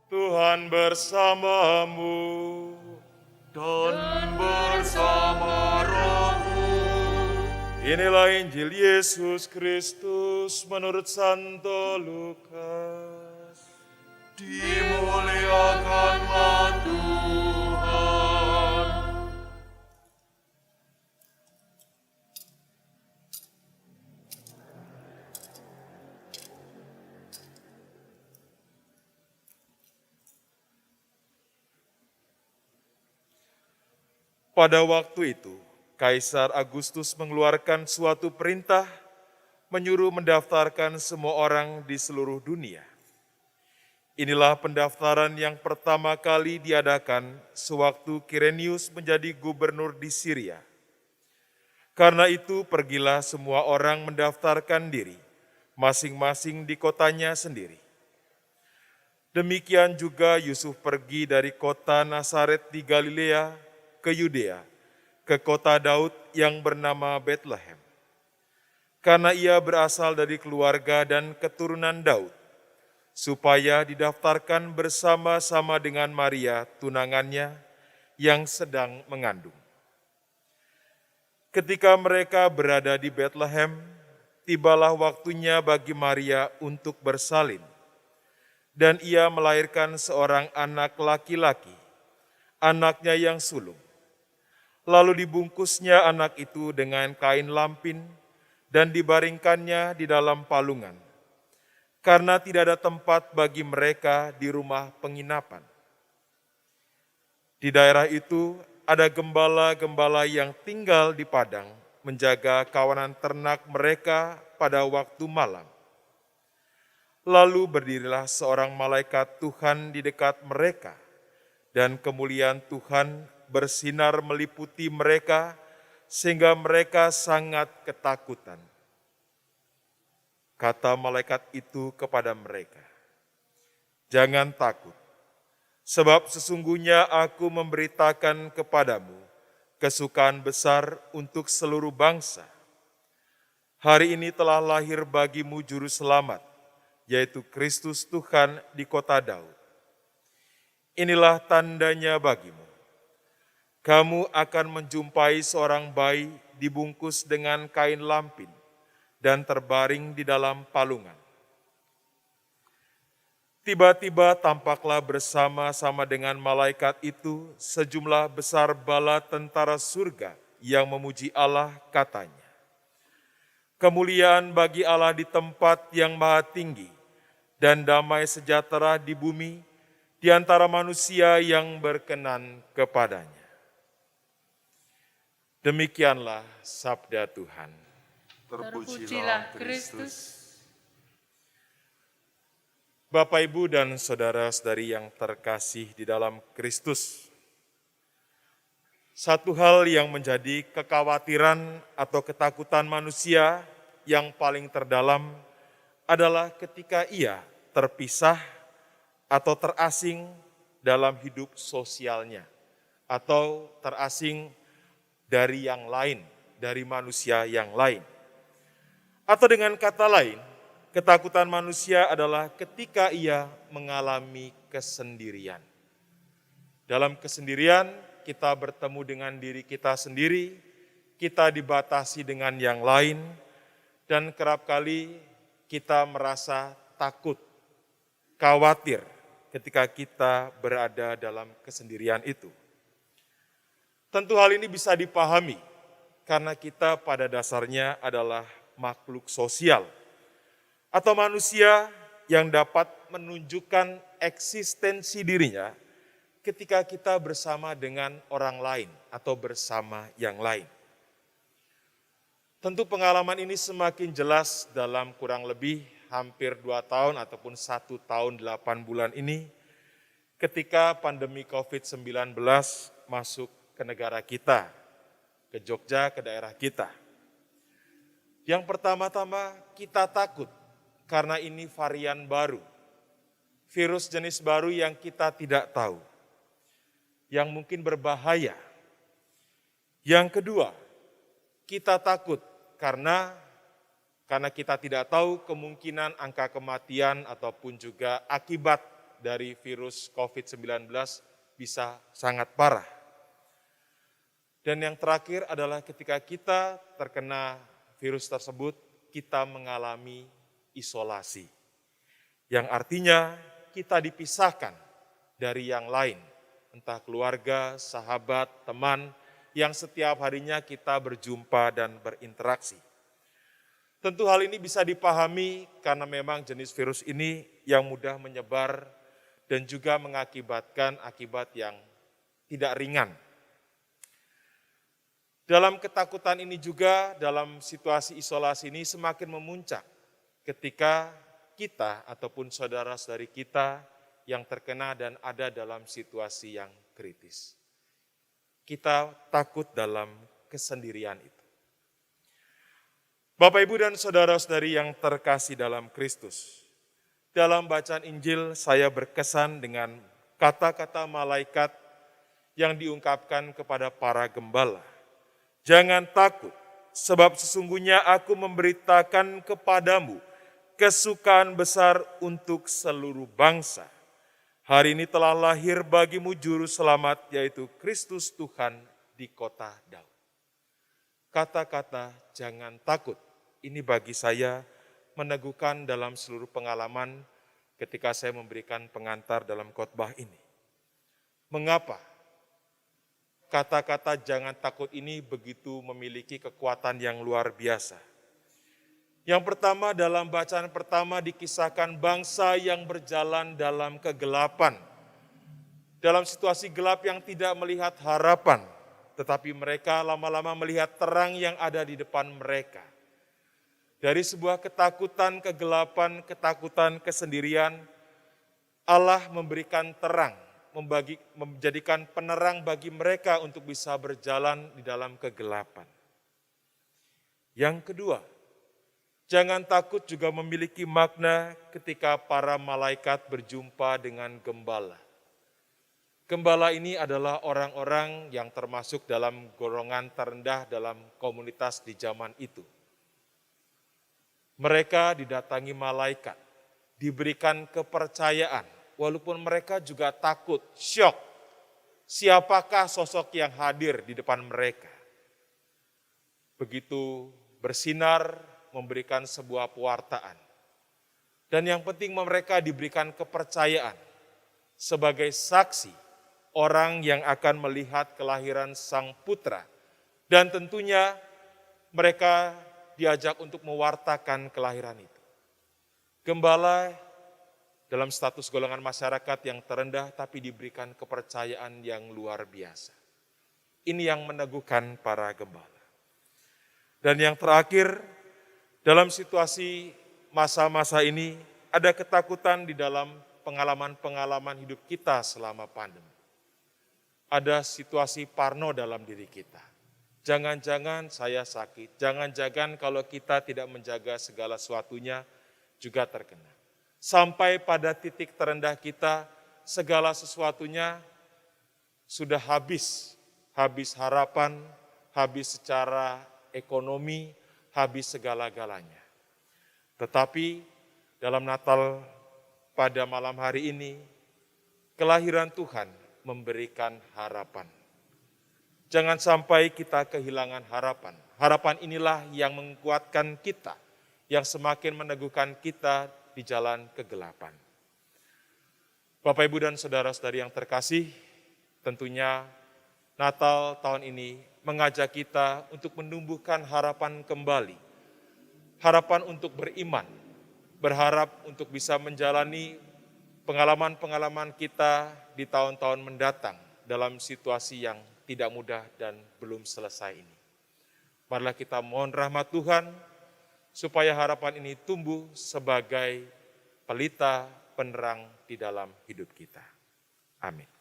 Tuhan bersamamu. Dan bersama rohmu. Inilah Injil Yesus Kristus menurut Santo Lukas. Dimuliakanlah Tuhan. Pada waktu itu, Kaisar Agustus mengeluarkan suatu perintah menyuruh mendaftarkan semua orang di seluruh dunia. Inilah pendaftaran yang pertama kali diadakan sewaktu Kirenius menjadi gubernur di Syria. Karena itu pergilah semua orang mendaftarkan diri, masing-masing di kotanya sendiri. Demikian juga Yusuf pergi dari kota Nazaret di Galilea ke Yudea, ke kota Daud yang bernama Betlehem. Karena ia berasal dari keluarga dan keturunan Daud, supaya didaftarkan bersama-sama dengan Maria, tunangannya, yang sedang mengandung. Ketika mereka berada di Betlehem, tibalah waktunya bagi Maria untuk bersalin. Dan ia melahirkan seorang anak laki-laki, anaknya yang sulung. Lalu dibungkusnya anak itu dengan kain lampin dan dibaringkannya di dalam palungan, karena tidak ada tempat bagi mereka di rumah penginapan. Di daerah itu ada gembala-gembala yang tinggal di padang, menjaga kawanan ternak mereka pada waktu malam. Lalu berdirilah seorang malaikat Tuhan di dekat mereka, dan kemuliaan Tuhan bersinar meliputi mereka, sehingga mereka sangat ketakutan. Kata malaikat itu kepada mereka, "Jangan takut, sebab sesungguhnya aku memberitakan kepadamu kesukaan besar untuk seluruh bangsa. Hari ini telah lahir bagimu juru selamat, yaitu Kristus Tuhan di kota Daud. Inilah tandanya bagimu. Kamu akan menjumpai seorang bayi dibungkus dengan kain lampin dan terbaring di dalam palungan." Tiba-tiba tampaklah bersama-sama dengan malaikat itu sejumlah besar bala tentara surga yang memuji Allah, katanya, "Kemuliaan bagi Allah di tempat yang maha tinggi, dan damai sejahtera di bumi di antara manusia yang berkenan kepadanya." Demikianlah sabda Tuhan. Terpujilah Kristus. Bapak, Ibu, dan saudara-saudari yang terkasih di dalam Kristus, satu hal yang menjadi kekhawatiran atau ketakutan manusia yang paling terdalam adalah ketika ia terpisah atau terasing dalam hidup sosialnya, atau terasing dari yang lain, dari manusia yang lain. Atau dengan kata lain, ketakutan manusia adalah ketika ia mengalami kesendirian. Dalam kesendirian, kita bertemu dengan diri kita sendiri, kita dibatasi dengan yang lain, dan kerap kali kita merasa takut, khawatir ketika kita berada dalam kesendirian itu. Tentu hal ini bisa dipahami karena kita pada dasarnya adalah makhluk sosial atau manusia yang dapat menunjukkan eksistensi dirinya ketika kita bersama dengan orang lain atau bersama yang lain. Tentu pengalaman ini semakin jelas dalam kurang lebih hampir 2 tahun ataupun 1 tahun 8 bulan ini ketika pandemi COVID-19 masuk ke negara kita, ke Jogja, ke daerah kita. Yang pertama-tama kita takut karena ini varian baru, virus jenis baru yang kita tidak tahu, yang mungkin berbahaya. Yang kedua, kita takut karena kita tidak tahu kemungkinan angka kematian ataupun juga akibat dari virus COVID-19 bisa sangat parah. Dan yang terakhir adalah ketika kita terkena virus tersebut, kita mengalami isolasi. Yang artinya kita dipisahkan dari yang lain, entah keluarga, sahabat, teman, yang setiap harinya kita berjumpa dan berinteraksi. Tentu hal ini bisa dipahami karena memang jenis virus ini yang mudah menyebar dan juga mengakibatkan akibat yang tidak ringan. Dalam ketakutan ini juga, dalam situasi isolasi ini semakin memuncak ketika kita ataupun saudara-saudari kita yang terkena dan ada dalam situasi yang kritis. Kita takut dalam kesendirian itu. Bapak, Ibu, dan saudara-saudari yang terkasih dalam Kristus, dalam bacaan Injil saya berkesan dengan kata-kata malaikat yang diungkapkan kepada para gembala. Jangan takut, sebab sesungguhnya aku memberitakan kepadamu kesukaan besar untuk seluruh bangsa. Hari ini telah lahir bagimu juru selamat, yaitu Kristus Tuhan di kota Daud. Kata-kata jangan takut, ini bagi saya meneguhkan dalam seluruh pengalaman ketika saya memberikan pengantar dalam khotbah ini. Mengapa? Kata-kata jangan takut ini begitu memiliki kekuatan yang luar biasa. Yang pertama, dalam bacaan pertama dikisahkan bangsa yang berjalan dalam kegelapan. Dalam situasi gelap yang tidak melihat harapan, tetapi mereka lama-lama melihat terang yang ada di depan mereka. Dari sebuah ketakutan, kegelapan, ketakutan, kesendirian, Allah memberikan terang, menjadikan penerang bagi mereka untuk bisa berjalan di dalam kegelapan. Yang kedua, jangan takut juga memiliki makna ketika para malaikat berjumpa dengan gembala. Gembala ini adalah orang-orang yang termasuk dalam golongan terendah dalam komunitas di zaman itu. Mereka didatangi malaikat, diberikan kepercayaan, walaupun mereka juga takut, syok. Siapakah sosok yang hadir di depan mereka? Begitu bersinar, memberikan sebuah pewartaan. Dan yang penting mereka diberikan kepercayaan sebagai saksi orang yang akan melihat kelahiran Sang Putra. Dan tentunya mereka diajak untuk mewartakan kelahiran itu. Gembala dalam status golongan masyarakat yang terendah tapi diberikan kepercayaan yang luar biasa. Ini yang meneguhkan para gembala. Dan yang terakhir, dalam situasi masa-masa ini ada ketakutan di dalam pengalaman-pengalaman hidup kita selama pandemi. Ada situasi parno dalam diri kita. Jangan-jangan saya sakit, jangan-jangan kalau kita tidak menjaga segala sesuatunya juga terkena. Sampai pada titik terendah kita, segala sesuatunya sudah habis. Habis harapan, habis secara ekonomi, habis segala-galanya. Tetapi dalam Natal pada malam hari ini, kelahiran Tuhan memberikan harapan. Jangan sampai kita kehilangan harapan. Harapan inilah yang menguatkan kita, yang semakin meneguhkan kita di jalan kegelapan. Bapak, Ibu, dan saudara-saudari yang terkasih, tentunya Natal tahun ini mengajak kita untuk menumbuhkan harapan kembali. Harapan untuk beriman, berharap untuk bisa menjalani pengalaman-pengalaman kita di tahun-tahun mendatang dalam situasi yang tidak mudah dan belum selesai ini. Marilah kita mohon rahmat Tuhan, supaya harapan ini tumbuh sebagai pelita penerang di dalam hidup kita. Amin.